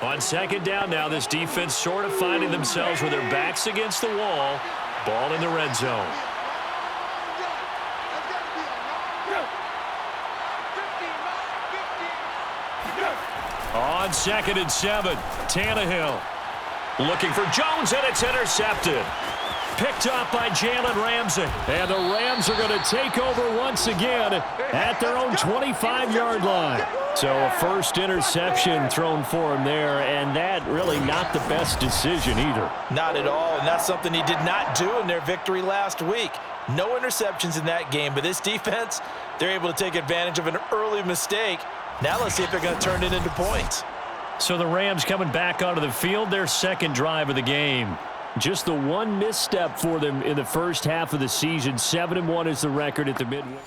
On second down now, this defense sort of finding themselves with their backs against the wall. Ball in the red zone. On 2nd and 7, Tannehill looking for Jones, and it's intercepted. Picked up by Jalen Ramsey. And the Rams are going to take over once again at their own 25-yard line. So a first interception thrown for him there, and that really not the best decision either. Not at all, and that's something he did not do in their victory last week. No interceptions in that game, but this defense, they're able to take advantage of an early mistake. Now let's see if they're going to turn it into points. So the Rams coming back onto the field, their second drive of the game. Just the one misstep for them in the first half of the season. 7-1 is the record at the midway.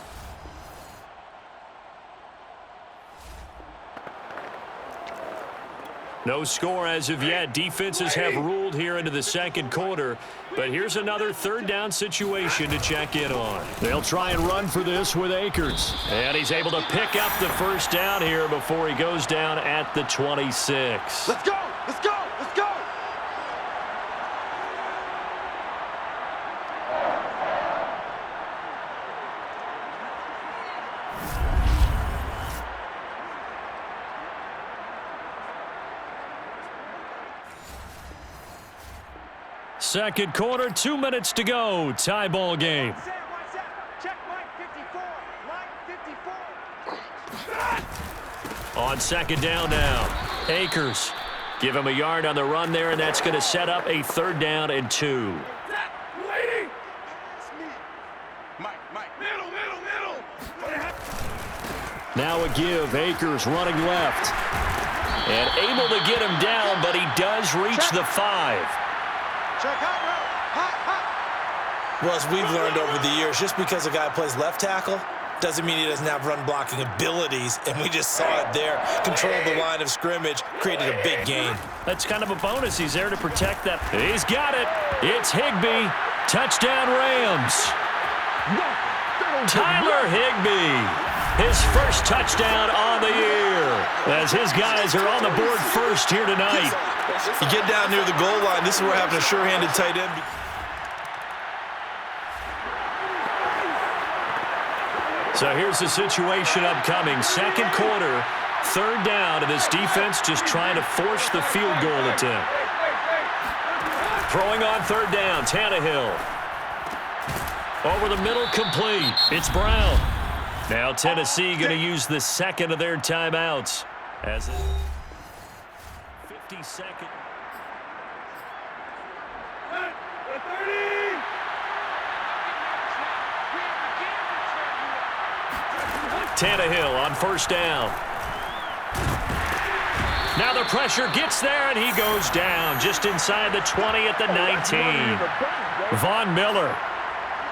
No score as of yet. Defenses have ruled here into the second quarter. But here's another third down situation to check in on. They'll try and run for this with Akers. And he's able to pick up the first down here before he goes down at the 26. Let's go! Let's go! Let's go! Second quarter, 2 minutes to go. Tie ball game. Check line 54. Line 54. On second down now. Akers. Give him a yard on the run there, and that's going to set up a 3rd down and 2. Now a give. Akers running left. And able to get him down, but he does reach the 5. Well, as we've learned over the years, just because a guy plays left tackle doesn't mean he doesn't have run-blocking abilities, and we just saw it there. Controlled the line of scrimmage, created a big gain. That's kind of a bonus. He's there to protect that. He's got it. It's Higbee. Touchdown, Rams. Tyler Higbee. His first touchdown on the year, as his guys are on the board first here tonight. You get down near the goal line, this is where having a sure-handed tight end. So here's the situation upcoming. Second quarter, 3rd down, and this defense just trying to force the field goal attempt. Throwing on 3rd down, Tannehill. Over the middle, complete. It's Brown. Now Tennessee going to use the second of their timeouts. As 50-second. Tannehill on 1st down. Now the pressure gets there, and he goes down just inside the 20 at the 19. Von Miller.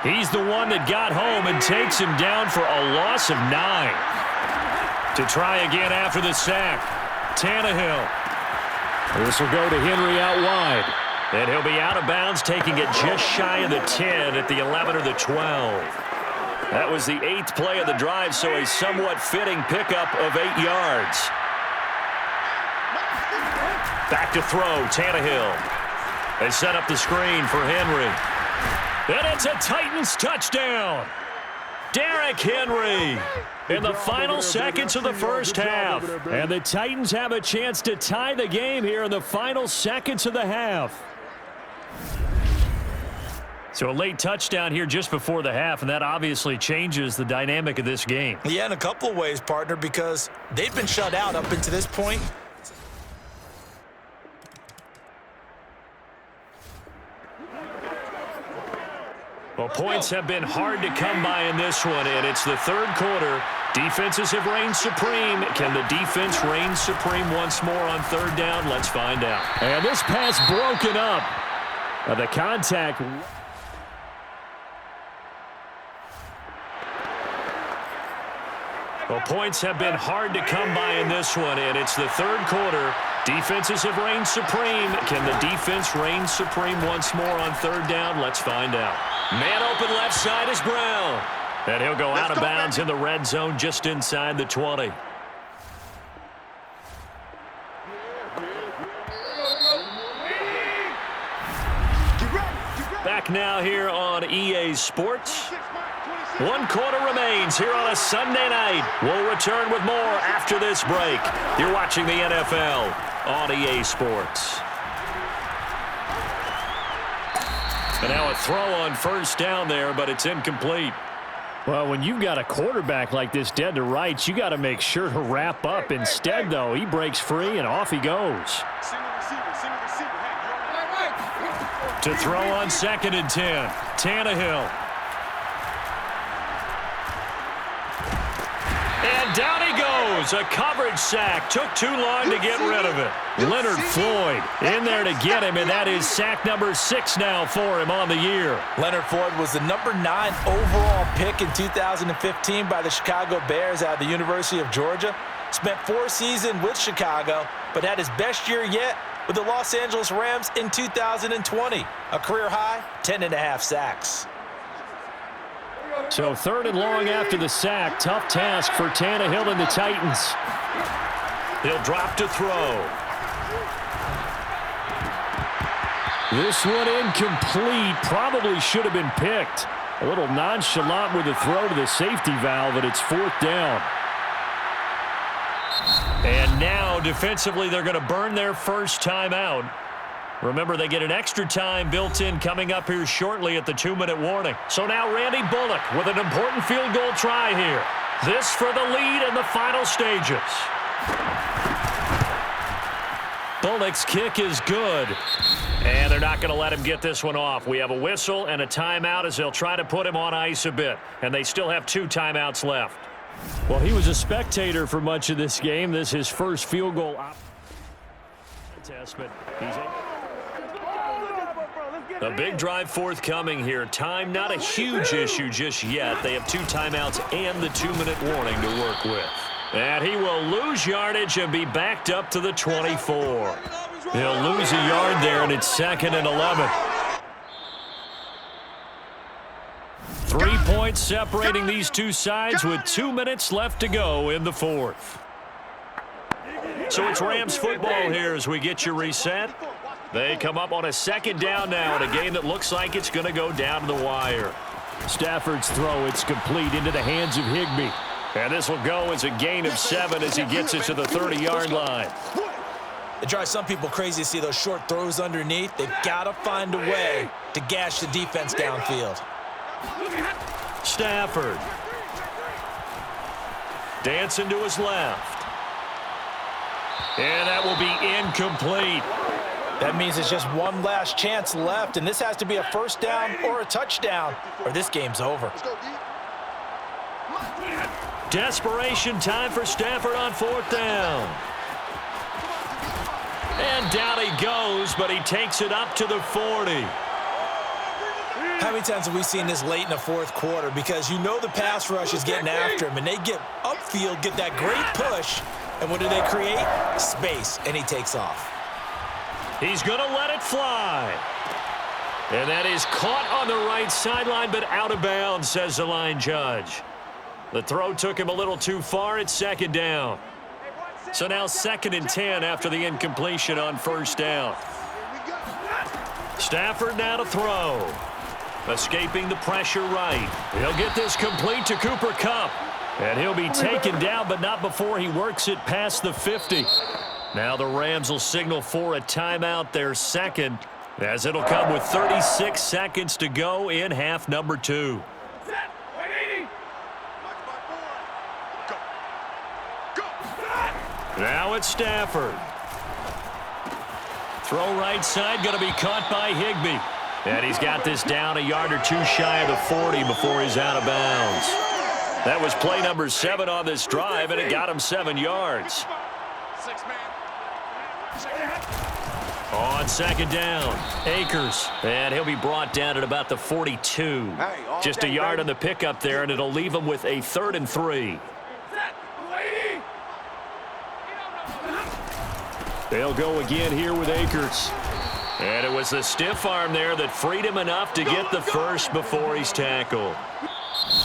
He's the one that got home and takes him down for a loss of 9. To try again after the sack. Tannehill. This will go to Henry out wide. And he'll be out of bounds, taking it just shy of the 10 at the 11 or the 12. That was the 8th play of the drive, so a somewhat fitting pickup of 8 yards. Back to throw, Tannehill. They set up the screen for Henry. And it's a Titans touchdown. Derrick Henry in the final seconds of the first half. And the Titans have a chance to tie the game here in the final seconds of the half. So a late touchdown here just before the half, and that obviously changes the dynamic of this game. Yeah, in a couple of ways, partner, because they've been shut out up until this point. Well, points have been hard to come by in this one, and it's the 3rd quarter. Defenses have reigned supreme. Can the defense reign supreme once more on 3rd down? Let's find out. And this pass broken up. The contact. Well, points have been hard to come by in this one, and it's the 3rd quarter. Defenses have reigned supreme. Can the defense reign supreme once more on 3rd down? Let's find out. Man open left side is Brown. And he'll go out of bounds in the red zone just inside the 20. back now here on EA Sports. 1 quarter remains here on a Sunday night. We'll return with more after this break. You're watching the NFL on EA Sports. And now a throw on first down there, but it's incomplete. Well, when you've got a quarterback like this dead to rights, you got to make sure to wrap up. Instead, though, he breaks free and off he goes. To throw on 2nd and 10, Tannehill. And down he goes. A coverage sack. Took too long to get rid of it. Leonard Floyd in there to get him, and that is sack number 6 now for him on the year. Leonard Floyd was the number 9 overall pick in 2015 by the Chicago Bears out of the University of Georgia. Spent 4 seasons with Chicago, but had his best year yet with the Los Angeles Rams in 2020. A career high, 10.5 sacks. So 3rd and long after the sack. Tough task for Tannehill and the Titans. He'll drop to throw. This one incomplete. Probably should have been picked. A little nonchalant with the throw to the safety valve, and it's 4th down. And now, defensively, they're going to burn their first timeout. Remember, they get an extra time built in coming up here shortly at the 2-minute warning. So now Randy Bullock with an important field goal try here. This for the lead in the final stages. Bullock's kick is good. And they're not going to let him get this one off. We have a whistle and a timeout as they'll try to put him on ice a bit. And they still have 2 timeouts left. Well, he was a spectator for much of this game. This is his first field goal test, but he's a big drive forthcoming here. Time not a huge issue just yet. They have 2 timeouts and the 2-minute warning to work with. And he will lose yardage and be backed up to the 24. He'll lose a yard there, and it's 2nd and 11. 3 points separating these two sides with 2 minutes left to go in the 4th. So it's Rams football here as we get you reset. They come up on a 2nd down now in a game that looks like it's going to go down to the wire. Stafford's throw. It's complete into the hands of Higbee. And this will go as a gain of 7 as he gets it to the 30-yard line. It drives some people crazy to see those short throws underneath. They've got to find a way to gash the defense downfield. Stafford. Dancing to his left. And that will be incomplete. That means it's just one last chance left, and this has to be a 1st down or a touchdown, or this game's over. Desperation time for Stafford on 4th down. And down he goes, but he takes it up to the 40. How many times have we seen this late in the 4th quarter? Because you know the pass rush is getting after him, and they get upfield, get that great push, and what do they create? Space, and he takes off. He's going to let it fly. And that is caught on the right sideline, but out of bounds, says the line judge. The throw took him a little too far. It's 2nd down. So now 2nd and 10 after the incompletion on 1st down. Stafford now to throw. Escaping the pressure right. He'll get this complete to Cooper Kupp. And he'll be taken down, but not before he works it past the 50. Now the Rams will signal for a timeout, their 2nd, as it'll come with 36 seconds to go in half number 2. Now it's Stafford. Throw right side, going to be caught by Higbee. And he's got this down a yard or 2 shy of the 40 before he's out of bounds. That was play number 7 on this drive, and it got him 7 yards. On 2nd down, Akers. And he'll be brought down at about the 42. Just a yard on the pickup there, and it'll leave him with a 3rd and 3. They'll go again here with Akers. And it was the stiff arm there that freed him enough to get the first before he's tackled.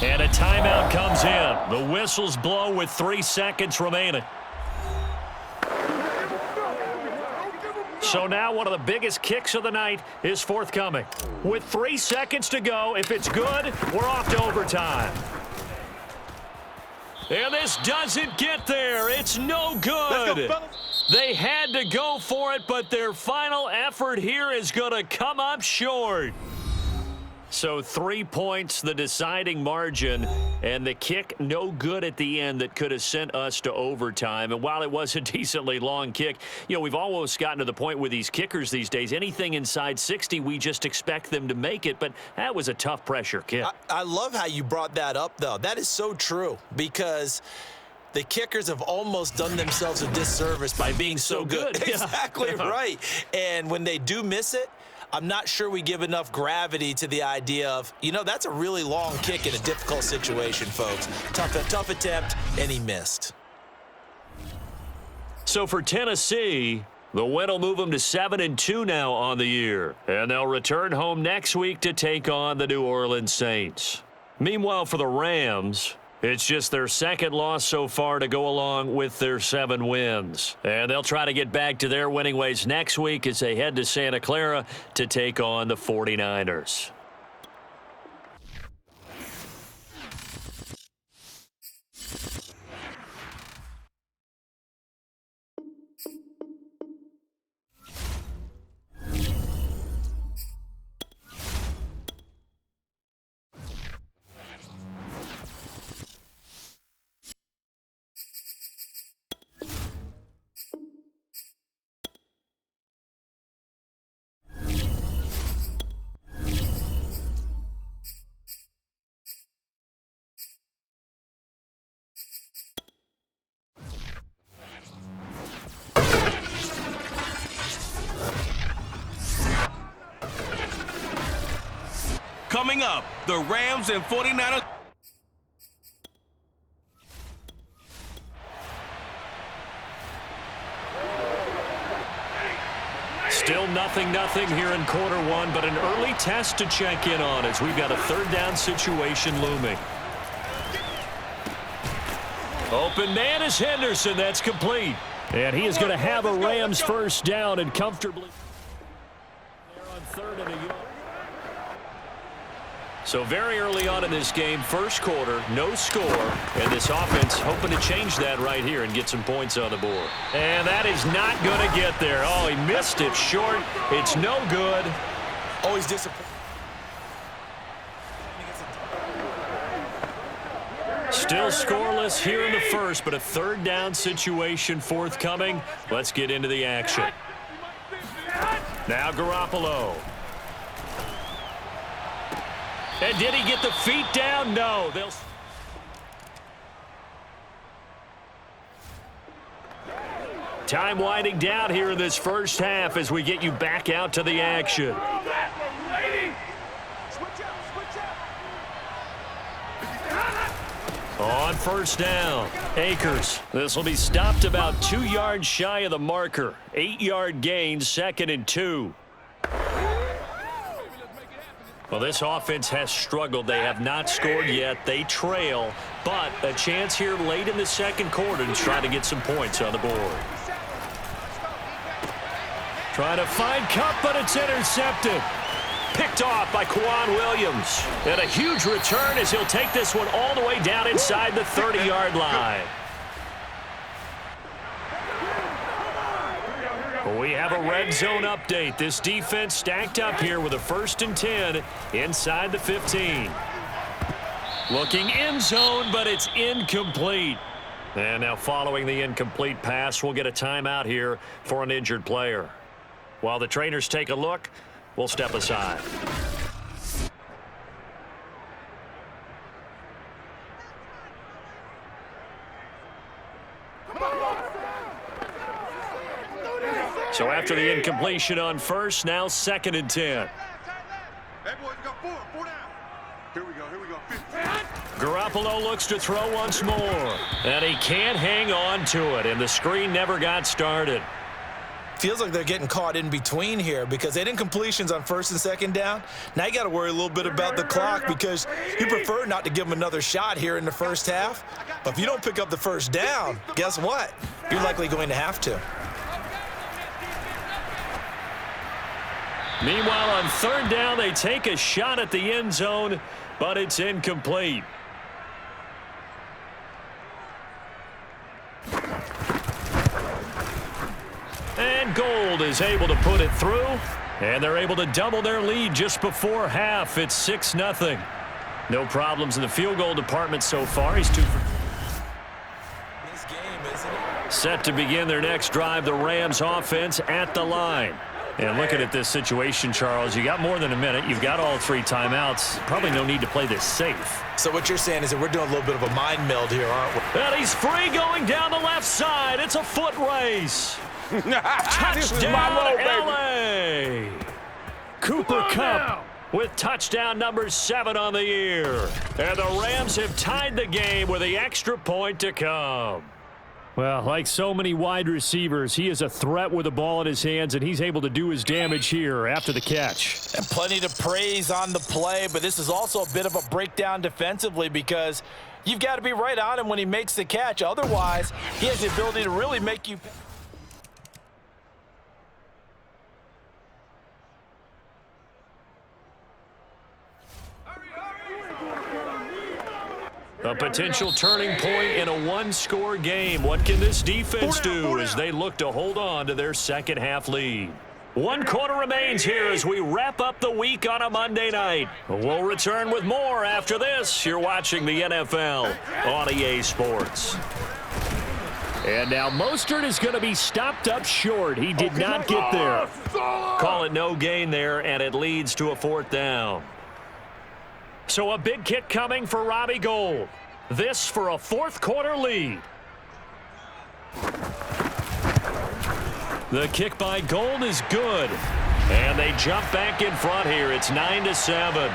And a timeout comes in. The whistles blow with 3 seconds remaining. So now one of the biggest kicks of the night is forthcoming. With 3 seconds to go, if it's good, we're off to overtime. And this doesn't get there. It's no good. They had to go for it, but their final effort here is going to come up short. So 3 points, the deciding margin, and the kick no good at the end that could have sent us to overtime. And while it was a decently long kick, you know, we've almost gotten to the point with these kickers these days, anything inside 60, we just expect them to make it. But that was a tough pressure kick. I love how you brought that up, though. That is so true because the kickers have almost done themselves a disservice by being so good. Exactly right. And when they do miss it, I'm not sure we give enough gravity to the idea of, you know, that's a really long kick in a difficult situation, folks. Tough attempt, and he missed. So for Tennessee, the win will move them to 7-2 now on the year. And they'll return home next week to take on the New Orleans Saints. Meanwhile, for the Rams, it's just their second loss so far to go along with their 7 wins. And they'll try to get back to their winning ways next week as they head to Santa Clara to take on the 49ers. Coming up, the Rams and 49ers. Still 0-0 here in quarter one, but an early test to check in on as we've got a third down situation looming. Open man is Henderson. That's complete. And he is going to have a Rams first down and comfortably. They're on 3rd and a yard. So very early on in this game, first quarter, no score, and this offense hoping to change that right here and get some points on the board. And that is not going to get there. Oh, he missed it short. It's no good. Always disappointing. Still scoreless here in the first, but a third down situation forthcoming. Let's get into the action. Now Garoppolo. And did he get the feet down? No. Time winding down here in this first half as we get you back out to the action. On first down, Akers. This will be stopped about 2 yards shy of the marker. 8-yard gain, 2nd and 2. Well, this offense has struggled. They have not scored yet. They trail, but a chance here late in the second quarter to try to get some points on the board. Trying to find Cup, but it's intercepted. Picked off by Quan Williams. And a huge return as he'll take this one all the way down inside the 30-yard line. We have a red zone update. This defense stacked up here with a 1st and 10 inside the 15. Looking end zone, but it's incomplete. And now following the incomplete pass, we'll get a timeout here for an injured player. While the trainers take a look, we'll step aside. So after the incompletion on first, now 2nd and 10. Hey, boys, we got 4 down. Here we go. 15. Garoppolo looks to throw once more. And he can't hang on to it, and the screen never got started. Feels like they're getting caught in between here because they didn't completions on 1st and 2nd down. Now you got to worry a little bit about the clock because you prefer not to give them another shot here in the first half. But if you don't pick up the first down, guess what? You're likely going to have to. Meanwhile, on third down, they take a shot at the end zone, but it's incomplete. And Gold is able to put it through, and they're able to double their lead just before half. It's 6-0. No problems in the field goal department so far. He's 2 for... This game, isn't it? Set to begin their next drive, the Rams offense at the line. And looking at this situation, Charles, you got more than a minute. You've got all 3 timeouts. Probably no need to play this safe. So what you're saying is that we're doing a little bit of a mind meld here, aren't we? And he's free going down the left side. It's a foot race. Touchdown, L.A. Cooper Kupp with touchdown number 7 on the year. And the Rams have tied the game with the extra point to come. Well, like so many wide receivers, he is a threat with the ball in his hands, and he's able to do his damage here after the catch. And plenty to praise on the play, but this is also a bit of a breakdown defensively because you've got to be right on him when he makes the catch. Otherwise, he has the ability to really make you... A potential turning point in a one-score game. What can this defense do as they look to hold on to their second-half lead? 1 quarter remains here as we wrap up the week on a Monday night. We'll return with more after this. You're watching the NFL on EA Sports. And now Mostert is going to be stopped up short. He did not get there. Call it no gain there, and it leads to a 4th down. So a big kick coming for Robbie Gould. This for a 4th quarter lead. The kick by Gould is good. And they jump back in front here. It's 9-7.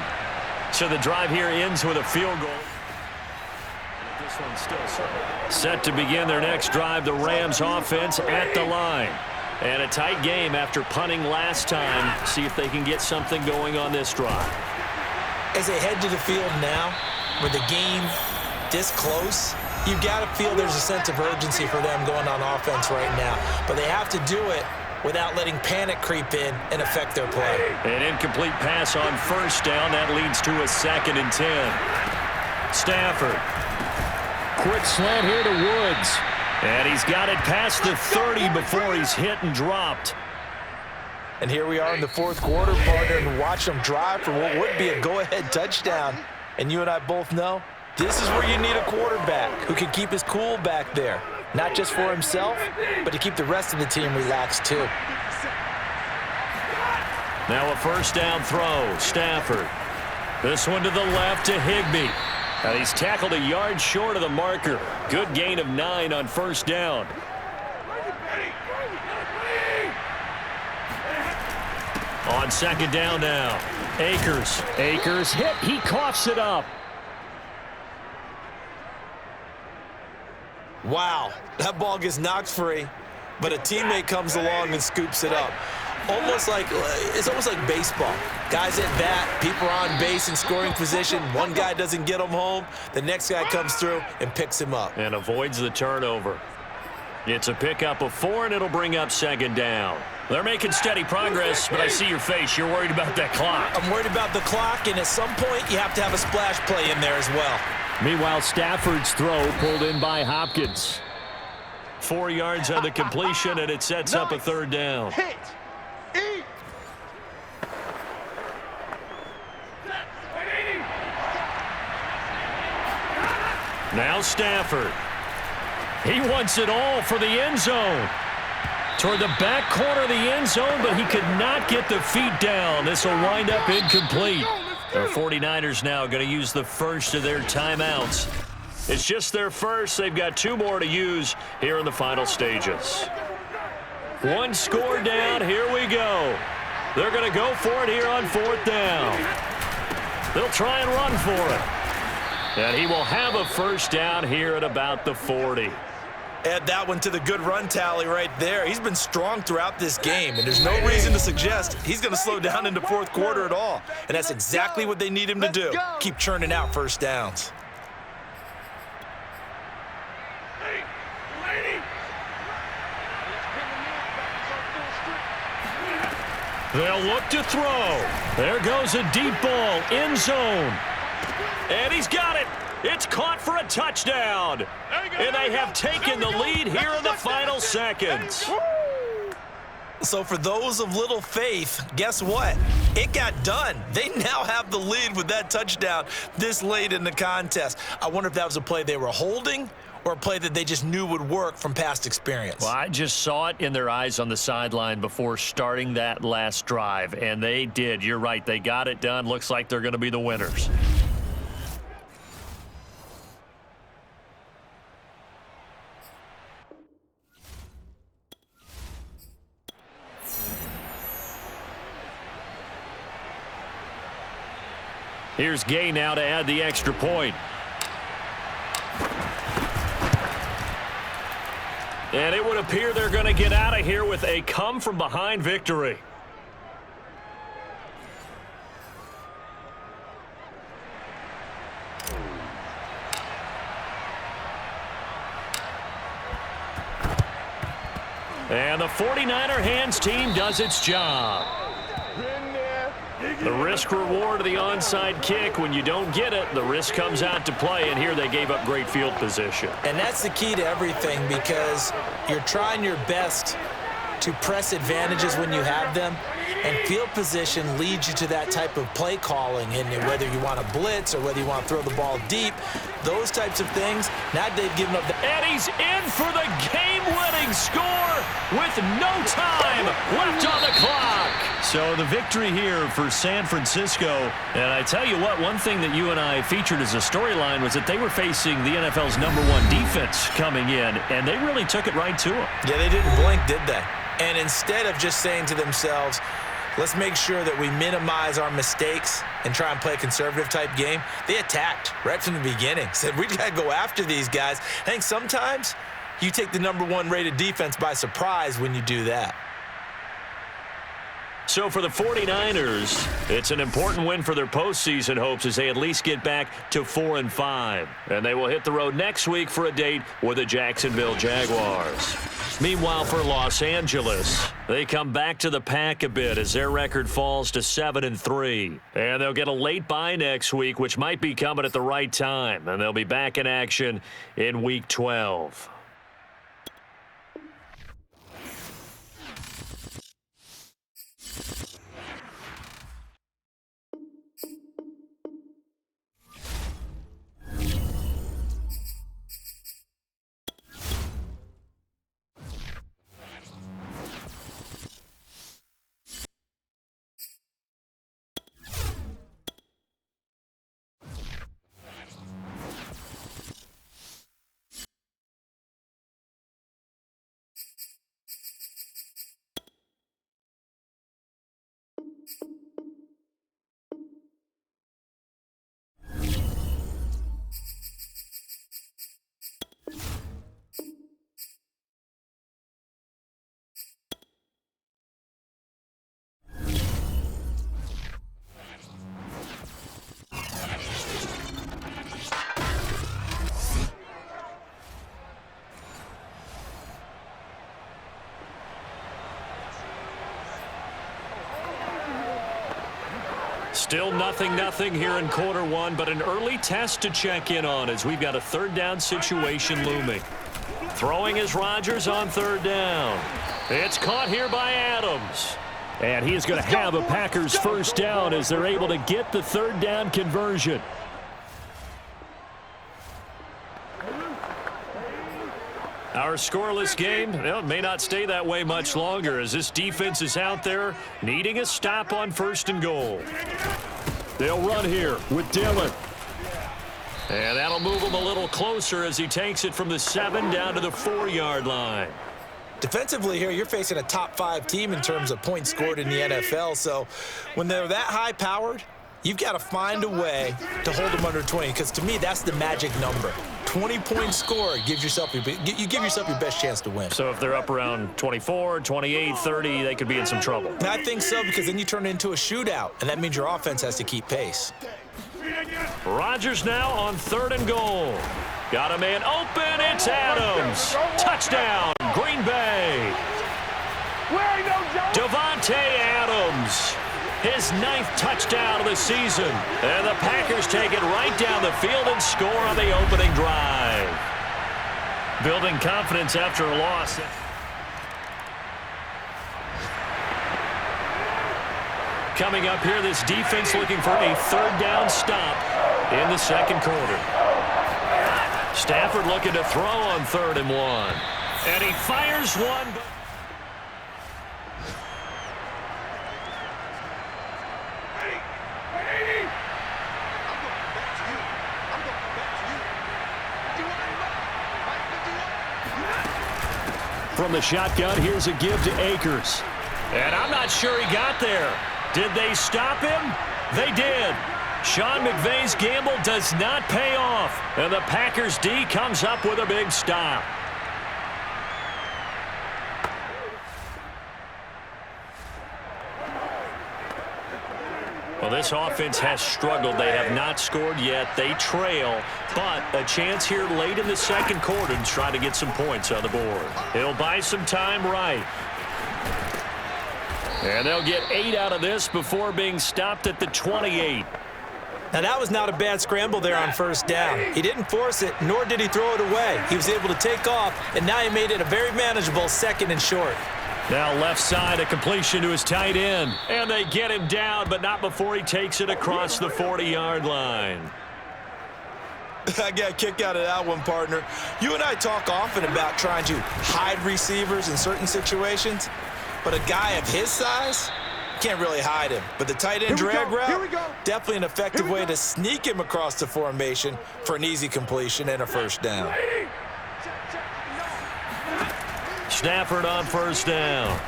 So the drive here ends with a field goal. This one's still set to begin their next drive. The Rams offense at the line. And a tight game after punting last time. See if they can get something going on this drive. As they head to the field now, with the game this close, you've got to feel there's a sense of urgency for them going on offense right now. But they have to do it without letting panic creep in and affect their play. An incomplete pass on 1st down. That leads to a 2nd and 10. Stafford. Quick slant here to Woods. And he's got it past the 30 before he's hit and dropped. And here we are in the 4th quarter, partner, and watch them drive for what would be a go-ahead touchdown. And you and I both know this is where you need a quarterback who can keep his cool back there. Not just for himself, but to keep the rest of the team relaxed too. Now a 1st down throw. Stafford. This one to the left to Higbee. And he's tackled a yard short of the marker. Good gain of 9 on 1st down. On 2nd down now. Akers. Akers hit. He coughs it up. Wow, that ball gets knocked free, but a teammate comes along and scoops it up. It's almost like baseball. Guys at bat, people are on base in scoring position. One guy doesn't get him home. The next guy comes through and picks him up. And avoids the turnover. It's a pickup of 4, and it'll bring up 2nd down. They're making steady progress, but I see your face. You're worried about that clock. I'm worried about the clock, and at some point, you have to have a splash play in there as well. Meanwhile, Stafford's throw pulled in by Hopkins. 4 yards on the completion, and it sets up a 3rd down. Hit. Eat. Now Stafford. He wants it all for the end zone. Toward the back corner of the end zone, but he could not get the feet down. This will wind up incomplete. The 49ers now going to use the first of their timeouts. It's just their first. They've got 2 more to use here in the final stages. 1 score down. Here we go. They're going to go for it here on 4th down. They'll try and run for it. And he will have a 1st down here at about the 40. Add that one to the good run tally right there. He's been strong throughout this game, and there's no reason to suggest he's going to slow down in the 4th quarter at all. And that's exactly what they need him to do. Keep churning out 1st downs. They'll look to throw. There goes a deep ball, end zone. And he's got it. It's caught for a touchdown. And they have taken the lead here in the final seconds. So for those of little faith, guess what? It got done. They now have the lead with that touchdown this late in the contest. I wonder if that was a play they were holding or a play that they just knew would work from past experience. Well, I just saw it in their eyes on the sideline before starting that last drive, and they did. You're right. They got it done. Looks like they're going to be the winners. Here's Gay now to add the extra point. And it would appear they're going to get out of here with a come-from-behind victory. And the 49er hands team does its job. The risk-reward of the onside kick, when you don't get it, the risk comes out to play, and here they gave up great field position. And that's the key to everything, because you're trying your best to press advantages when you have them, and field position leads you to that type of play calling, and whether you want to blitz or whether you want to throw the ball deep, those types of things. Now they've given up the... And he's in for the game-winning score with no time left on the clock. So the victory here for San Francisco. And I tell you what, one thing that you and I featured as a storyline was that they were facing the NFL's #1 defense coming in, and they really took it right to them. Yeah, they didn't blink, did they? And instead of just saying to themselves, let's make sure that we minimize our mistakes and try and play a conservative type game, they attacked right from the beginning. Said, we got to go after these guys. I think sometimes you take the #1 rated defense by surprise when you do that. So for the 49ers, it's an important win for their postseason hopes as they at least get back to 4-5. And they will hit the road next week for a date with the Jacksonville Jaguars. Meanwhile, for Los Angeles, they come back to the pack a bit as their record falls to 7-3. And they'll get a late bye next week, which might be coming at the right time. And they'll be back in action in Week 12. Still 0-0 here in quarter one, but an early test to check in on as we've got a third down situation looming. Throwing is Rodgers on third down. It's caught here by Adams. And he is going to have a Packers first down as they're able to get the third down conversion. Our scoreless game, well, it may not stay that way much longer as this defense is out there needing a stop on 1st and goal. They'll run here with Dillon. And that'll move him a little closer as he takes it from the 7 down to the 4-yard line. Defensively here, you're facing a top 5 team in terms of points scored in the NFL. So when they're that high-powered, you've got to find a way to hold them under 20, because to me, that's the magic number. 20-point score gives yourself you give yourself your best chance to win. So if they're up around 24, 28, 30, they could be in some trouble. And I think so, because then you turn it into a shootout, and that means your offense has to keep pace. Rodgers now on 3rd and goal. Got a man open. It's Adams. Touchdown, Green Bay. Davante Adams, his 9th touchdown of the season. And the Packers take it right down the field and score on the opening drive. Building confidence after a loss. Coming up here, this defense looking for a 3rd down stop in the 2nd quarter. Stafford looking to throw on 3rd and 1. And he fires one. From the shotgun, here's a give to Akers. And I'm not sure he got there. Did they stop him? They did. Sean McVay's gamble does not pay off. And the Packers D comes up with a big stop. Well, this offense has struggled. They have not scored yet. They trail, but a chance here late in the 2nd quarter to try to get some points on the board. He'll buy some time right. And they'll get 8 out of this before being stopped at the 28. Now, that was not a bad scramble there on 1st down. He didn't force it, nor did he throw it away. He was able to take off, and now he made it a very manageable 2nd and short. Now left side, a completion to his tight end. And they get him down, but not before he takes it across the 40-yard line. I got a kick out of that one, partner. You and I talk often about trying to hide receivers in certain situations, but a guy of his size can't really hide him. But the tight end drag route, definitely an effective way to sneak him across the formation for an easy completion and a 1st down. Stafford on 1st down.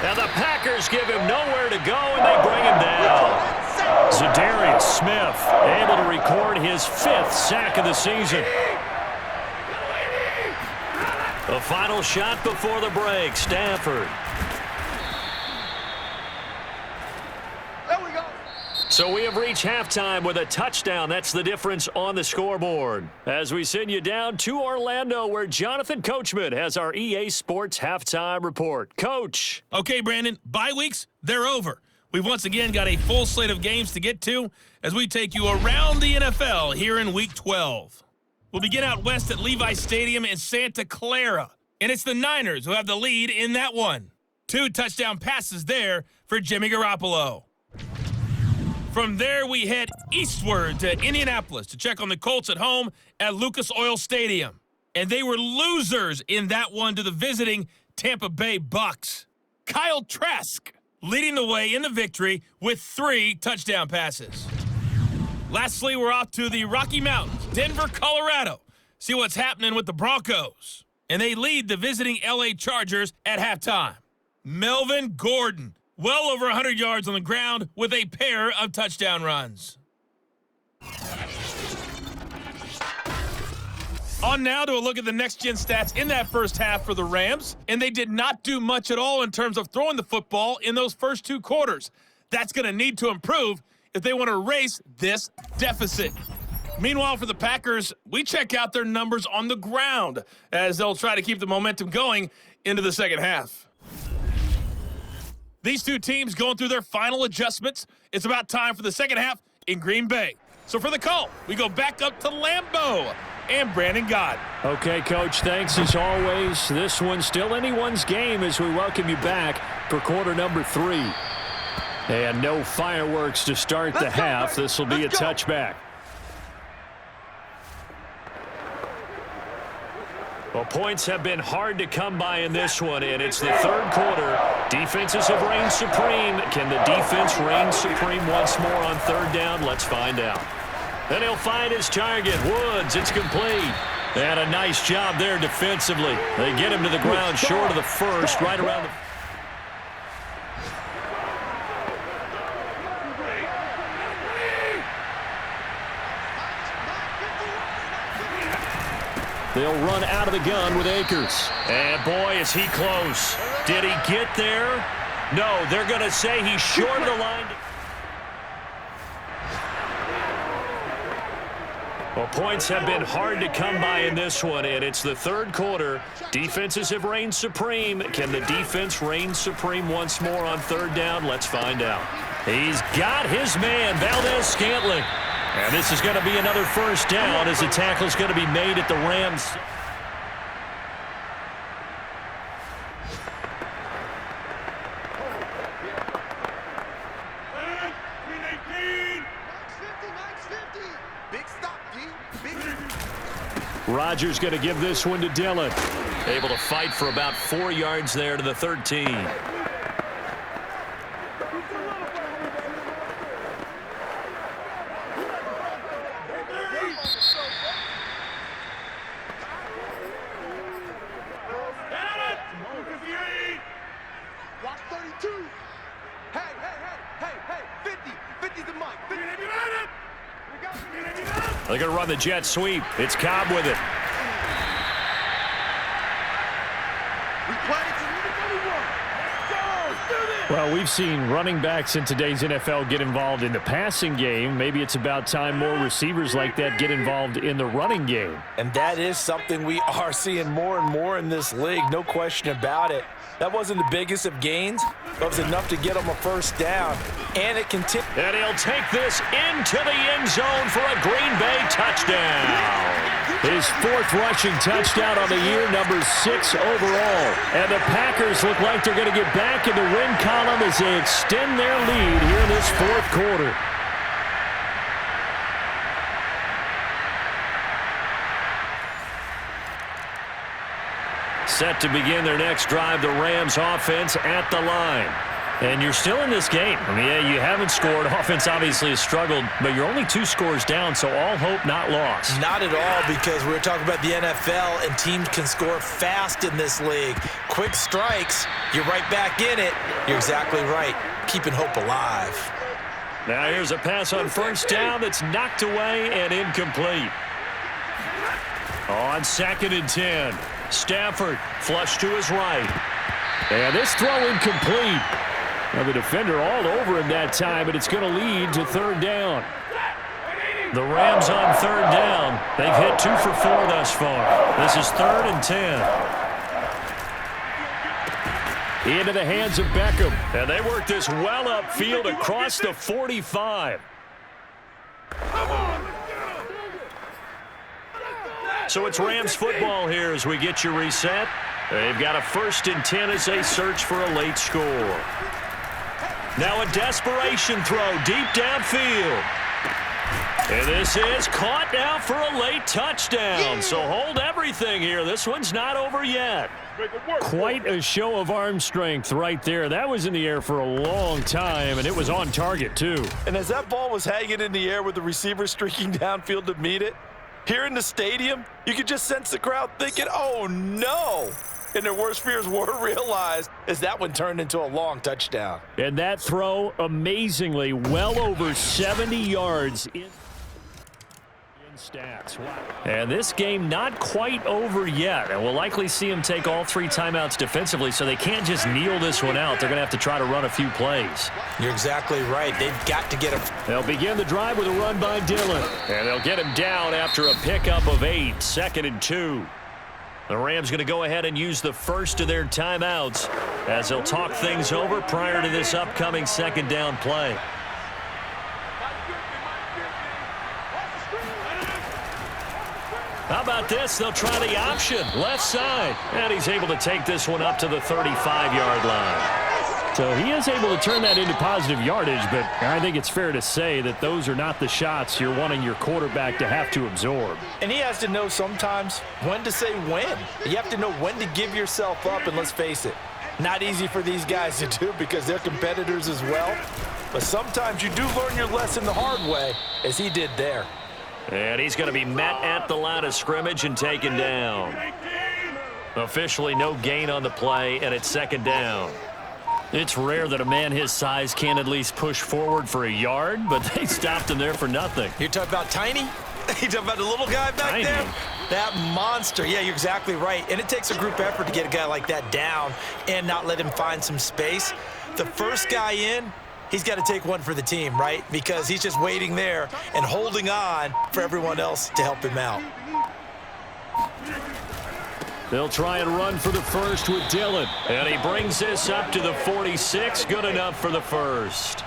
And the Packers give him nowhere to go, and they bring him down. Zadarius Smith able to record his 5th sack of the season. The final shot before the break, Stafford. So we have reached halftime with a touchdown. That's the difference on the scoreboard. As we send you down to Orlando, where Jonathan Coachman has our EA Sports halftime report. Coach. Okay, Brandon, bye weeks, they're over. We've once again got a full slate of games to get to as we take you around the NFL here in Week 12. We'll begin out west at Levi's Stadium in Santa Clara, and it's the Niners who have the lead in that one. 2 touchdown passes there for Jimmy Garoppolo. From there, we head eastward to Indianapolis to check on the Colts at home at Lucas Oil Stadium. And they were losers in that one to the visiting Tampa Bay Bucks. Kyle Trask leading the way in the victory with 3 touchdown passes. Lastly, we're off to the Rocky Mountains, Denver, Colorado. See what's happening with the Broncos. And they lead the visiting LA Chargers at halftime. Melvin Gordon, well over 100 yards on the ground with a pair of touchdown runs. On now to a look at the next-gen stats in that first half for the Rams, and they did not do much at all in terms of throwing the football in those first 2 quarters. That's going to need to improve if they want to erase this deficit. Meanwhile, for the Packers, we check out their numbers on the ground as they'll try to keep the momentum going into the second half. These 2 teams going through their final adjustments. It's about time for the second half in Green Bay. So for the call, we go back up to Lambeau and Brandon Gott. Okay, Coach, thanks as always. This one's still anyone's game as we welcome you back for quarter number 3. And no fireworks to start the half. This will be a touchback. Well, points have been hard to come by in this one, and it's the 3rd quarter. Defenses have reigned supreme. Can the defense reign supreme once more on 3rd down? Let's find out. Then he'll find his target. Woods, it's complete. And a nice job there defensively. They get him to the ground short of the first, right around the... They'll run out of the gun with Akers. And boy, is he close. Did he get there? No, they're going to say he's short of the line. Well, points have been hard to come by in this one, and it's the third quarter. Defenses have reigned supreme. Can the defense reign supreme once more on third down? Let's find out. He's got his man, Valdez-Scantling. And this is going to be another first down as the tackle is going to be made at the Rams. Rodgers going to give this one to Dillon. Able to fight for about 4 yards there to the 13. Watch 32. Hey, 50. 50's the mic. 50. They're going to run the jet sweep. It's Cobb with it. Well, we've seen running backs in today's NFL get involved in the passing game. Maybe it's about time more receivers like that get involved in the running game. And that is something we are seeing more and more in this league, no question about it. That wasn't the biggest of gains, but it was enough to get him a first down. And it continued. And he'll take this into the end zone for a Green Bay touchdown. His fourth rushing touchdown on the year, number 6 overall. And the Packers look like they're going to get back in the win column as they extend their lead here in this fourth quarter. Set to begin their next drive, the Rams offense at the line. And you're still in this game. I mean, yeah, you haven't scored. Offense obviously has struggled, but you're only 2 scores down, so all hope not lost. Not at all, because we're talking about the NFL, and teams can score fast in this league. Quick strikes, you're right back in it. You're exactly right. Keeping hope alive. Now here's a pass on first down that's knocked away and incomplete. On 2nd and 10. Stafford flush to his right. And this throw incomplete. Now the defender all over him that time, but it's going to lead to third down. The Rams on third down. They've hit 2 for 4 thus far. This is 3rd and 10. Into the hands of Beckham. And they work this well upfield across the 45. So it's Rams football here as we get you reset. They've got a 1st and 10 as they search for a late score. Now a desperation throw deep downfield. And this is caught now for a late touchdown. So hold everything here. This one's not over yet. Quite a show of arm strength right there. That was in the air for a long time, and it was on target too. And as that ball was hanging in the air with the receiver streaking downfield to meet it, here in the stadium, you could just sense the crowd thinking, oh, no. And their worst fears were realized as that one turned into a long touchdown. And that throw, amazingly, well over 70 yards in stats. Wow. And this game not quite over yet. And we'll likely see them take all 3 timeouts defensively, so they can't just kneel this one out. They're going to have to try to run a few plays. You're exactly right. They've got to get him. They'll begin the drive with a run by Dillon. And they'll get him down after a pickup of 8, 2nd and 2. The Rams going to go ahead and use the first of their timeouts as they'll talk things over prior to this upcoming 2nd down play. How about this? They'll try the option, left side. And he's able to take this one up to the 35-yard line. So he is able to turn that into positive yardage, but I think it's fair to say that those are not the shots you're wanting your quarterback to have to absorb. And he has to know sometimes when to say when. You have to know when to give yourself up, and let's face it, not easy for these guys to do because they're competitors as well. But sometimes you do learn your lesson the hard way, as he did there. And he's going to be met at the line of scrimmage and taken down. Officially no gain on the play, and it's 2nd down. It's rare that a man his size can't at least push forward for a yard, but they stopped him there for nothing. You're talking about Tiny? You're talking about the little guy back there? That monster. Yeah, you're exactly right. And it takes a group effort to get a guy like that down and not let him find some space. The first guy in, he's got to take one for the team, right? Because he's just waiting there and holding on for everyone else to help him out. They'll try and run for the first with Dillon. And he brings this up to the 46. Good enough for the first.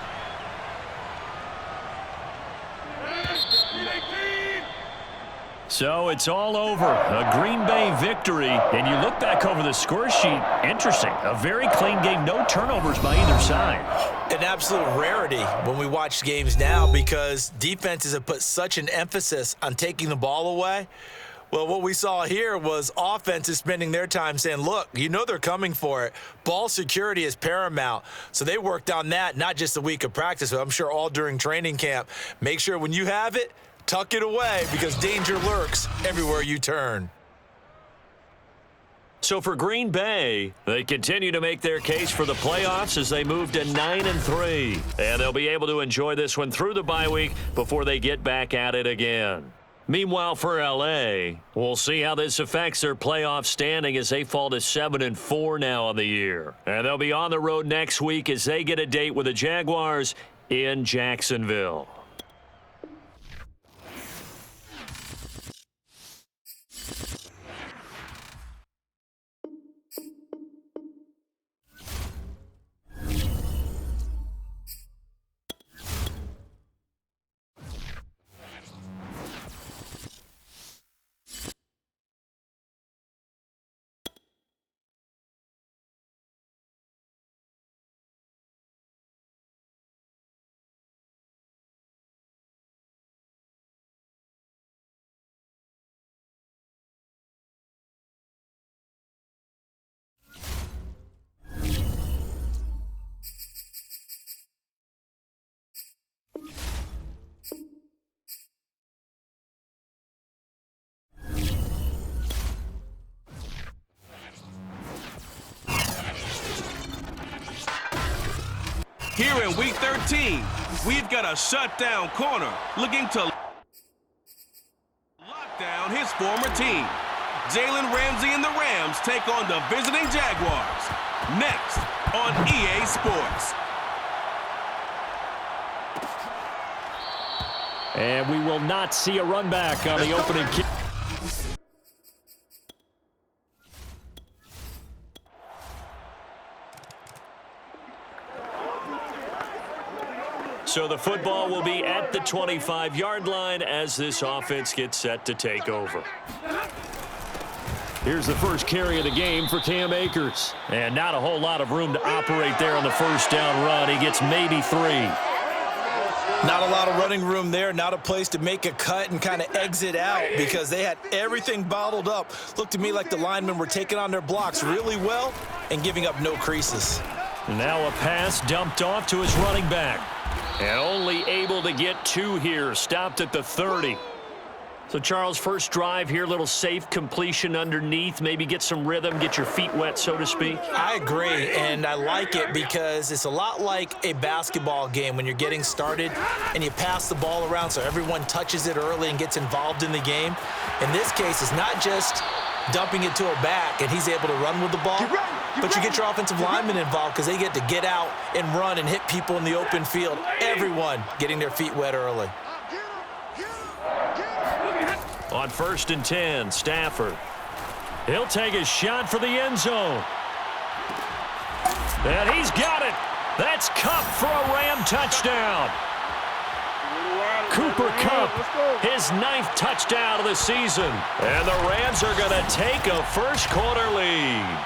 So it's all over. A Green Bay victory. And you look back over the score sheet. Interesting. A very clean game. No turnovers by either side. An absolute rarity when we watch games now because defenses have put such an emphasis on taking the ball away. Well, what we saw here was offenses spending their time saying, look, you know they're coming for it. Ball security is paramount. So they worked on that, not just a week of practice, but I'm sure all during training camp. Make sure when you have it, tuck it away because danger lurks everywhere you turn. So for Green Bay, they continue to make their case for the playoffs as they move to 9-3. And they'll be able to enjoy this one through the bye week before they get back at it again. Meanwhile, for L.A., we'll see how this affects their playoff standing as they fall to 7-4 now on the year. And they'll be on the road next week as they get a date with the Jaguars in Jacksonville. Here in Week 13, we've got a shutdown corner looking to lock down his former team. Jalen Ramsey and the Rams take on the visiting Jaguars. Next on EA Sports. And we will not see a run back on the opening kick. So the football will be at the 25-yard line as this offense gets set to take over. Here's the first carry of the game for Cam Akers. And not a whole lot of room to operate there on the first down run. He gets maybe 3. Not a lot of running room there, not a place to make a cut and kind of exit out because they had everything bottled up. Looked to me like the linemen were taking on their blocks really well and giving up no creases. Now a pass dumped off to his running back. And only able to get 2 here, stopped at the 30. So, Charles, first drive here, little safe completion underneath, maybe get some rhythm, get your feet wet, so to speak. I agree, and I like it because it's a lot like a basketball game when you're getting started and you pass the ball around so everyone touches it early and gets involved in the game. In this case, it's not just dumping it to a back and he's able to run with the ball, but you get your offensive linemen involved because they get to get out and run and hit people in the open field. Everyone getting their feet wet early. On 1st and 10, Stafford. He'll take a shot for the end zone. And he's got it. That's Kupp for a Ram touchdown. Cooper Kupp, his 9th touchdown of the season. And the Rams are going to take a first-quarter lead.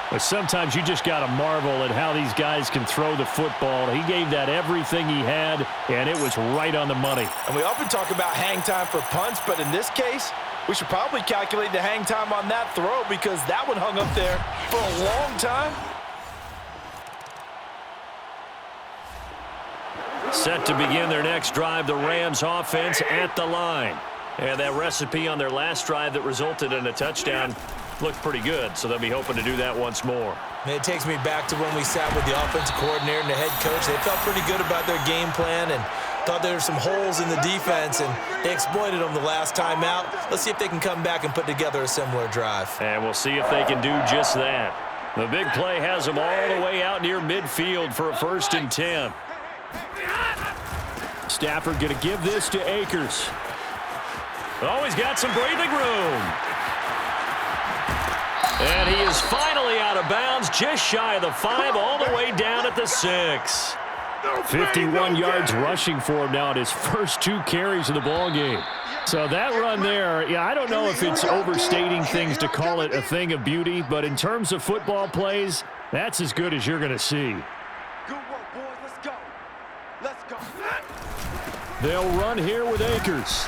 But sometimes you just got to marvel at how these guys can throw the football. He gave that everything he had, and it was right on the money. And we often talk about hang time for punts, but in this case, we should probably calculate the hang time on that throw because that one hung up there for a long time. Set to begin their next drive, the Rams offense at the line. And that recipe on their last drive that resulted in a touchdown looked pretty good, so they'll be hoping to do that once more. And it takes me back to when we sat with the offensive coordinator and the head coach. They felt pretty good about their game plan and thought there were some holes in the defense, and they exploited them the last time out. Let's see if they can come back and put together a similar drive. And we'll see if they can do just that. The big play has them all the way out near midfield for a 1st and 10. Stafford going to give this to Akers. Oh, he's got some breathing room. And he is finally out of bounds, just shy of the 5, all the way down at the 6. 51 yards rushing for him now at his first 2 carries of the ballgame. So that run there, yeah, I don't know if it's overstating things to call it a thing of beauty, but in terms of football plays, that's as good as you're going to see. Good work, boys. Let's go. Let's go. They'll run here with Akers.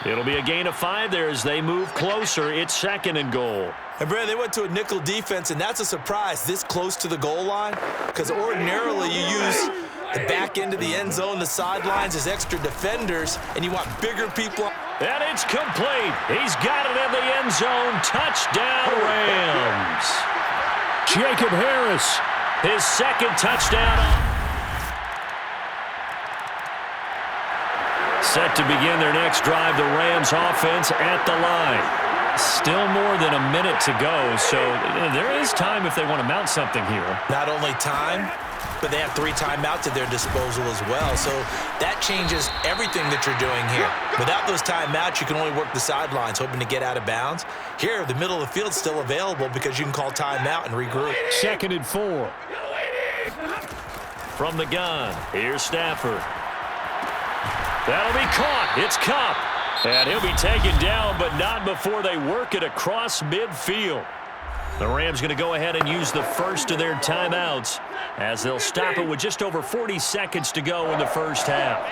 It'll be a gain of 5 there as they move closer. It's 2nd and goal. And, Brad, they went to a nickel defense, and that's a surprise this close to the goal line because ordinarily you use the back end of the end zone, the sidelines as extra defenders, and you want bigger people. And it's complete. He's got it in the end zone. Touchdown, Rams. Jacob Harris, his 2nd touchdown. Set to begin their next drive, the Rams offense at the line. Still more than a minute to go, so there is time if they want to mount something here. Not only time, but they have 3 timeouts at their disposal as well, so that changes everything that you're doing here. Without those timeouts, you can only work the sidelines, hoping to get out of bounds. Here, the middle of the field's still available because you can call timeout and regroup. 2nd and 4. From the gun, here's Stafford. That'll be caught. It's Kupp. And he'll be taken down, but not before they work it across midfield. The Rams going to go ahead and use the first of their timeouts as they'll stop it with just over 40 seconds to go in the first half.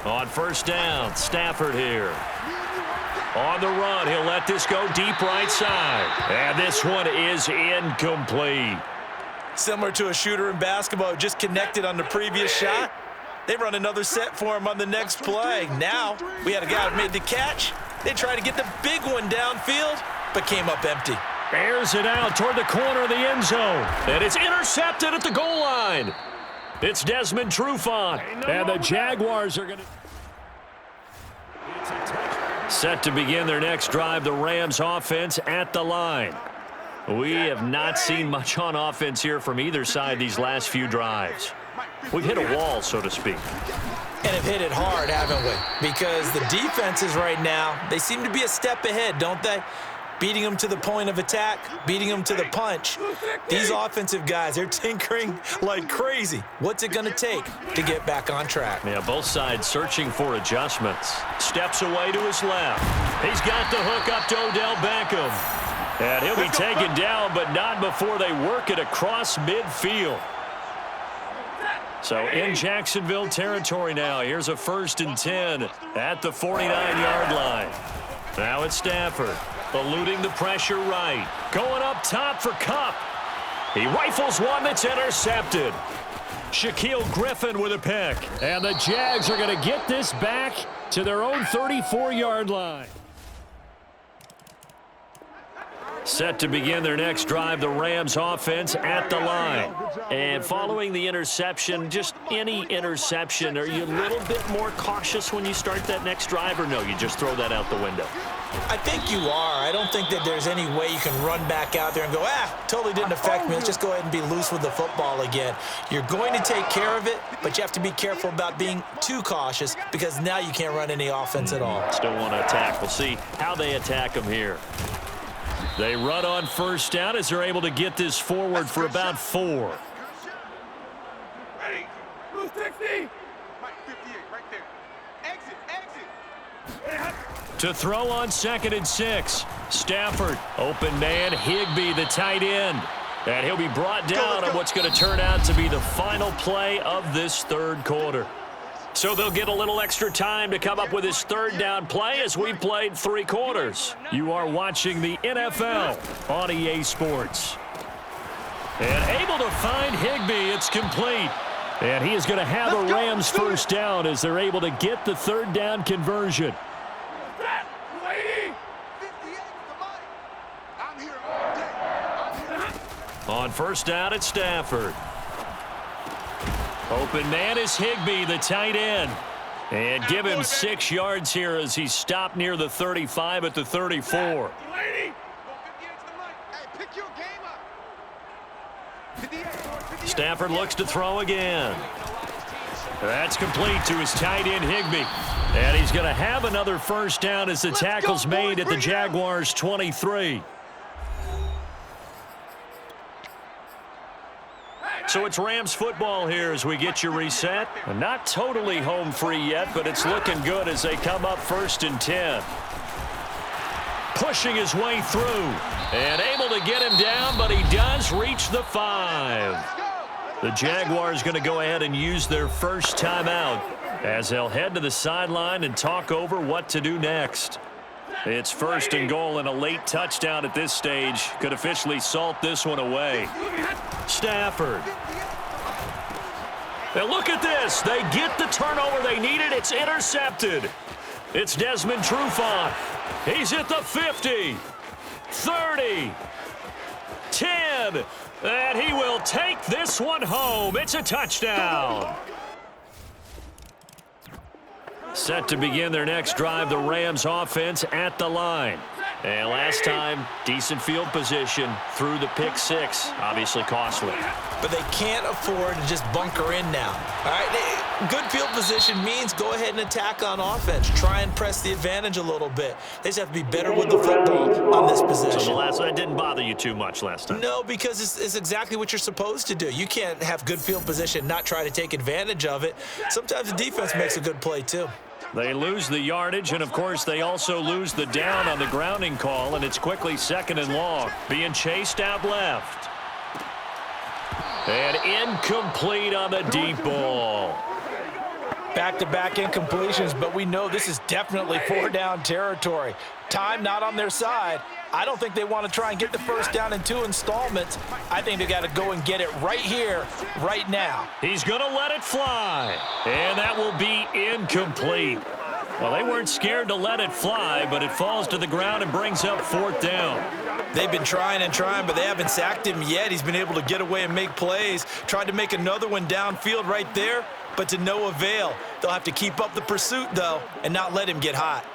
On first down, Stafford here. On the run, he'll let this go deep right side. And this one is incomplete. Similar to a shooter in basketball who just connected on the previous shot. They run another set for him on the next play. Now, we had a guy who made the catch. They tried to get the big one downfield, but came up empty. Airs it out toward the corner of the end zone. And it's intercepted at the goal line. It's Desmond Trufant. And the Jaguars are going to... Set to begin their next drive, the Rams offense at the line. We have not seen much on offense here from either side these last few drives. We've hit a wall, so to speak. And have hit it hard, haven't we? Because the defenses right now, they seem to be a step ahead, don't they? Beating them to the point of attack, beating them to the punch. These offensive guys, they're tinkering like crazy. What's it going to take to get back on track? Yeah, both sides searching for adjustments. Steps away to his left. He's got the hook up to Odell Beckham. And he'll be taken down, but not before they work it across midfield. So in Jacksonville territory now. Here's a 1st and 10 at the 49-yard line. Now it's Stafford, eluding the pressure right. Going up top for Kupp. He rifles one that's intercepted. Shaquille Griffin with a pick. And the Jags are going to get this back to their own 34-yard line. Set to begin their next drive, the Rams offense at the line. And following the interception, just any interception, are you a little bit more cautious when you start that next drive, or no, you just throw that out the window? I think you are. I don't think that there's any way you can run back out there and go, totally didn't affect me. Let's just go ahead and be loose with the football again. You're going to take care of it, but you have to be careful about being too cautious because now you can't run any offense at all. Still want to attack. We'll see how they attack them here. They run on first down as they're able to get this forward for about 4. Ready? 260. Mike 58 right there. Exit. To throw on 2nd and 6. Stafford, open man, Higbee, the tight end. And he'll be brought down on what's going to turn out to be the final play of this 3rd quarter. So they'll get a little extra time to come up with his 3rd down play as we played 3 quarters. You are watching the NFL on EA Sports. And able to find Higbee, it's complete. And he is going to have a Rams first down as they're able to get the 3rd down conversion. On first down, it's Stafford. Open man is Higbee, the tight end. And give him 6 yards here as he's stopped near the 35 at the 34. Hey, pick your game up. 58. Stafford looks to throw again. That's complete to his tight end, Higbee. And he's going to have another first down as the tackle's made at the Jaguars' 23. So it's Rams football here as we get you reset. Not totally home free yet, but it's looking good as they come up 1st and 10. Pushing his way through and able to get him down, but he does reach the 5. The Jaguars going to go ahead and use their first timeout as they'll head to the sideline and talk over what to do next. It's 1st and goal, and a late touchdown at this stage could officially salt this one away. Stafford. And look at this. They get the turnover they needed. It's intercepted. It's Desmond Trufant. He's at the 50, 30, 10, and he will take this one home. It's a touchdown. Set to begin their next drive, the Rams offense at the line. And last time, decent field position through the pick 6, obviously costly. But they can't afford to just bunker in now. All right, good field position means go ahead and attack on offense. Try and press the advantage a little bit. They just have to be better with the football on this possession. So that didn't bother you too much last time? No, because it's exactly what you're supposed to do. You can't have good field position, not try to take advantage of it. Sometimes the defense makes a good play too. They lose the yardage, and, of course, they also lose the down on the grounding call, and it's quickly 2nd and long. Being chased out left. And incomplete on the deep ball. Back-to-back incompletions, but we know this is definitely 4-down territory. Time not on their side. I don't think they want to try and get the first down in 2 installments. I think they got to go and get it right here, right now. He's going to let it fly, and that will be incomplete. Well, they weren't scared to let it fly, but it falls to the ground and brings up 4th down. They've been trying and trying, but they haven't sacked him yet. He's been able to get away and make plays. Tried to make another one downfield right there, but to no avail. They'll have to keep up the pursuit, though, and not let him get hot.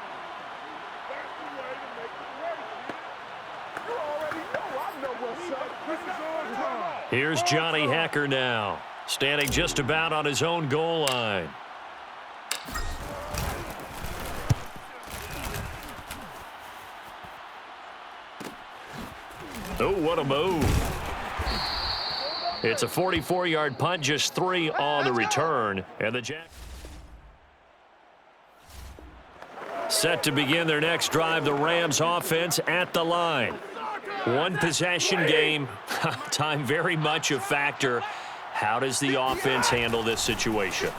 Here's Johnny Hacker now, standing just about on his own goal line. Oh, what a move. It's a 44-yard punt, just 3 on the return. And the Jack set to begin their next drive, the Rams offense at the line. One possession game, time very much a factor. How does the offense handle this situation?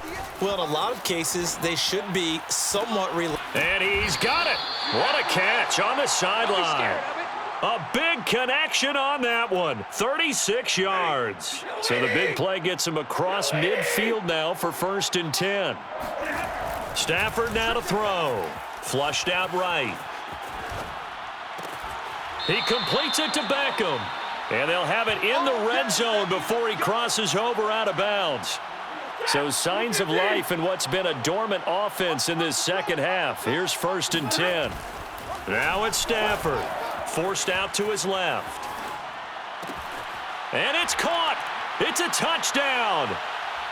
Well, in a lot of cases, they should be somewhat relaxed. And he's got it. What a catch on the sideline. A big connection on that one. 36 yards. So the big play gets him across midfield now for 1st and 10. Stafford now to throw. Flushed out right. He completes it to Beckham. And they'll have it in the red zone before he crosses over out of bounds. So signs of life in what's been a dormant offense in this second half. Here's 1st and 10. Now it's Stafford. Forced out to his left. And it's caught. It's a touchdown.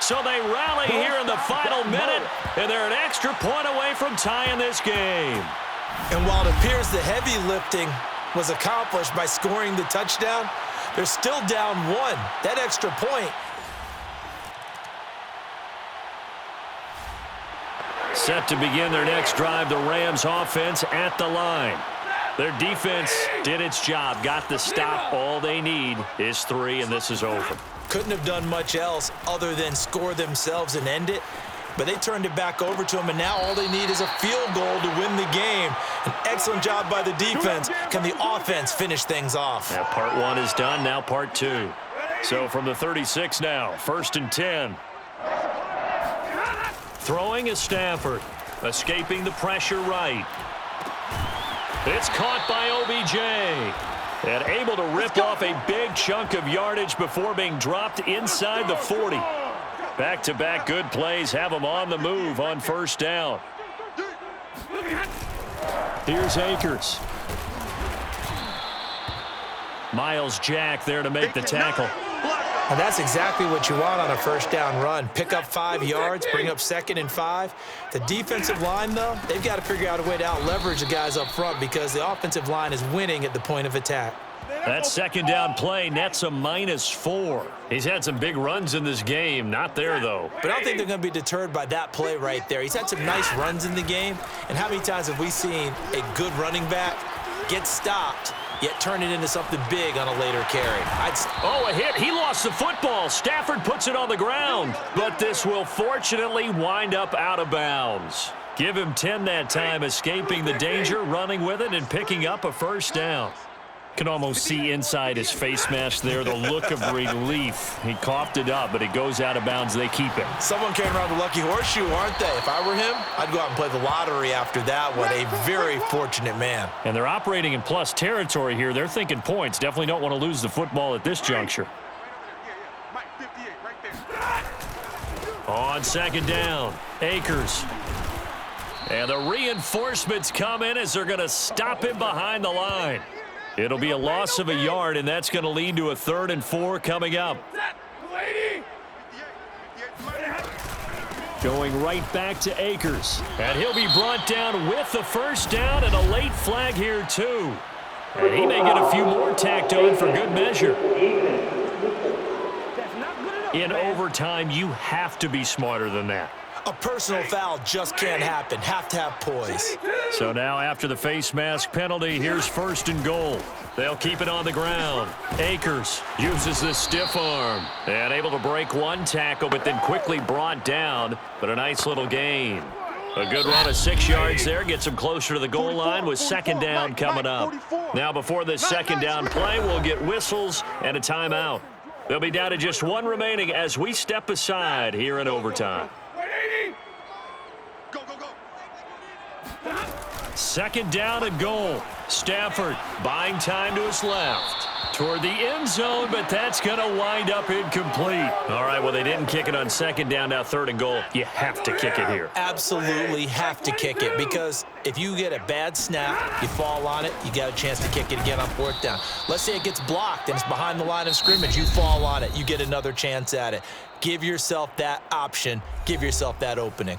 So they rally here in the final minute, and they're an extra point away from tying this game. And while it appears the heavy lifting was accomplished by scoring the touchdown, they're still down 1. That extra point. Set to begin their next drive, the Rams offense at the line. Their defense did its job, got the stop. All they need is 3, and this is over. Couldn't have done much else other than score themselves and end it. But they turned it back over to him, and now all they need is a field goal to win the game. An excellent job by the defense. Can the offense finish things off? Yeah, part 1 is done, now part 2. So from the 36 now, 1st and 10. Throwing is Stafford, escaping the pressure right. It's caught by OBJ. And able to rip off a big chunk of yardage before being dropped inside the 40. Back-to-back good plays have them on the move on 1st down. Here's Akers. Miles Jack there to make the tackle. And that's exactly what you want on a first down run. Pick up 5 yards, bring up 2nd and 5. The defensive line, though, they've got to figure out a way to out-leverage the guys up front because the offensive line is winning at the point of attack. That second down play nets a -4. He's had some big runs in this game. Not there, though. But I don't think they're going to be deterred by that play right there. He's had some nice runs in the game. And how many times have we seen a good running back get stopped, yet turn it into something big on a later carry? Oh, a hit. He lost the football. Stafford puts it on the ground. But this will fortunately wind up out of bounds. Give him 10 that time, escaping the danger, running with it, and picking up a first down. Can almost see inside his face mask there the look of relief. He coughed it up, but it goes out of bounds. They keep it. Someone came around the lucky horseshoe, aren't they? If I were him, I'd go out and play the lottery after that one. A very fortunate man. And they're operating in plus territory here. They're thinking points. Definitely don't want to lose the football at this juncture. Mike, 58, right there. On second down, Akers. And the reinforcements come in as they're going to stop him behind the line. It'll be a loss of a yard, and that's going to lead to a 3rd and 4 coming up. Going right back to Akers. And he'll be brought down with the first down and a late flag here, too. And he may get a few more tacked on for good measure. In overtime, you have to be smarter than that. A personal foul just can't happen. Have to have poise. So now after the face mask penalty, here's 1st and goal. They'll keep it on the ground. Akers uses the stiff arm and able to break one tackle, but then quickly brought down. But a nice little gain. A good run of 6 yards there. Gets him closer to the goal line with second down coming up. Now before this second down play, we'll get whistles and a timeout. They'll be down to just one remaining as we step aside here in overtime. Go, go, go. Second down and goal. Stafford buying time to his left. Toward the end zone, but that's going to wind up incomplete. All right, well, they didn't kick it on second down, now 3rd and goal. You have to kick it here. Absolutely have to kick it because if you get a bad snap, you fall on it, you got a chance to kick it again on 4th down. Let's say it gets blocked and it's behind the line of scrimmage. You fall on it, you get another chance at it. Give yourself that option. Give yourself that opening.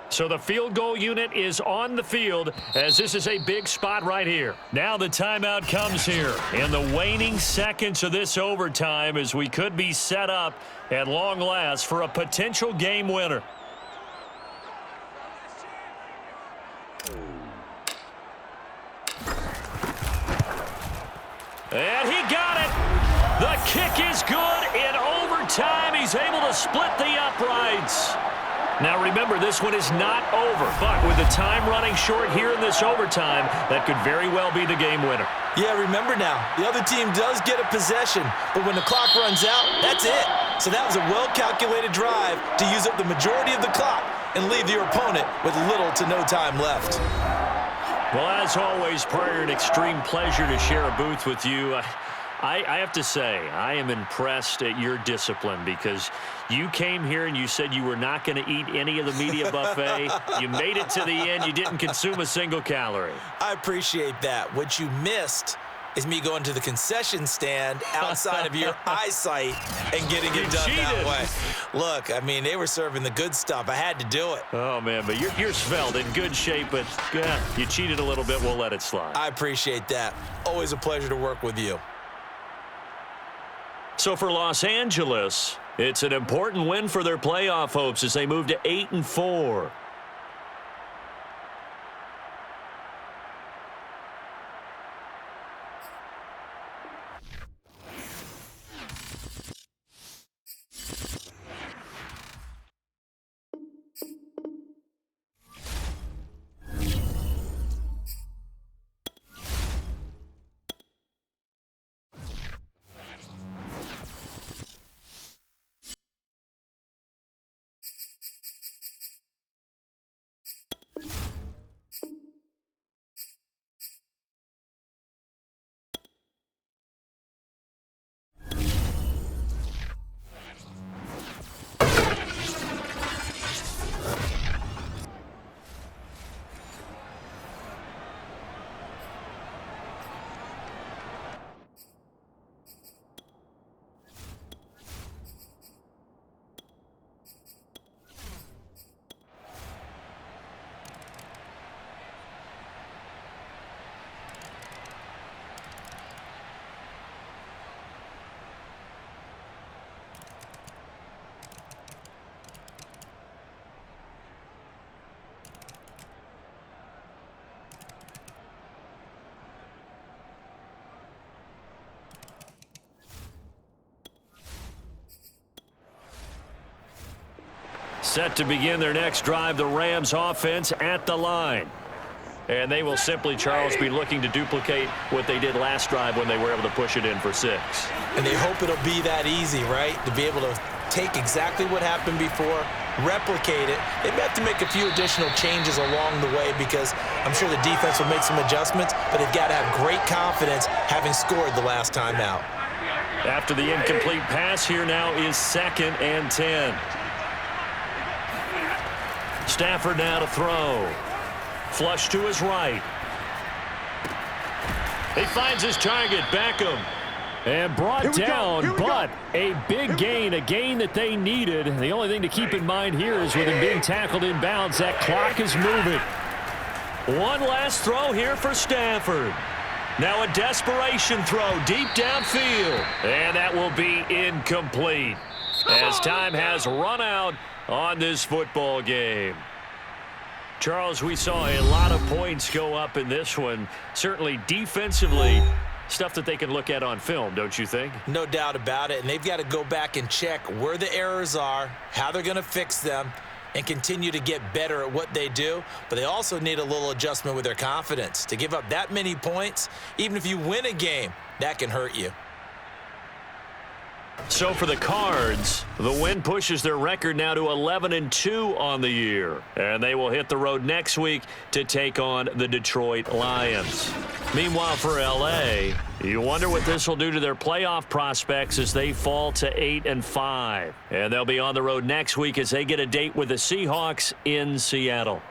So the field goal unit is on the field as this is a big spot right here. Now the timeout comes here in the waning seconds of this overtime as we could be set up at long last for a potential game winner. And he got it. The kick is good in overtime. He's able to split the uprights. Now remember, this one is not over, but with the time running short here in this overtime, that could very well be the game winner. Yeah, remember now, the other team does get a possession, but when the clock runs out, that's it. So that was a well-calculated drive to use up the majority of the clock and leave your opponent with little to no time left. Well, as always, Pryor, an extreme pleasure to share a booth with you. I have to say, I am impressed at your discipline because you came here and you said you were not going to eat any of the media buffet. You made it to the end. You didn't consume a single calorie. I appreciate that. What you missed is me going to the concession stand outside of your eyesight and getting it done that way. Look, I mean, they were serving the good stuff. I had to do it. Oh, man, but you're svelte, in good shape, but you cheated a little bit. We'll let it slide. I appreciate that. Always a pleasure to work with you. So for Los Angeles, it's an important win for their playoff hopes as they move to 8-4. Set to begin their next drive, the Rams offense at the line. And they will simply, Charles, be looking to duplicate what they did last drive when they were able to push it in for 6. And they hope it'll be that easy, right? To be able to take exactly what happened before, replicate it. They may have to make a few additional changes along the way because I'm sure the defense will make some adjustments, but they've got to have great confidence having scored the last time out. After the incomplete pass, here now is 2nd and 10. Stafford now to throw. Flush to his right. He finds his target, Beckham. And brought down, but a big gain, a gain that they needed. The only thing to keep in mind here is with him being tackled inbounds, that clock is moving. One last throw here for Stafford. Now a desperation throw deep downfield. And that will be incomplete as time has run out on this football game. Charles, we saw a lot of points go up in this one. Certainly defensively, stuff that they can look at on film, don't you think? No doubt about it, and they've got to go back and check where the errors are, how they're going to fix them, and continue to get better at what they do. But they also need a little adjustment with their confidence. To give up that many points, even if you win a game, that can hurt you. So for the Cards, the win pushes their record now to 11-2 on the year. And they will hit the road next week to take on the Detroit Lions. Meanwhile, for L.A., you wonder what this will do to their playoff prospects as they fall to 8-5. And they'll be on the road next week as they get a date with the Seahawks in Seattle.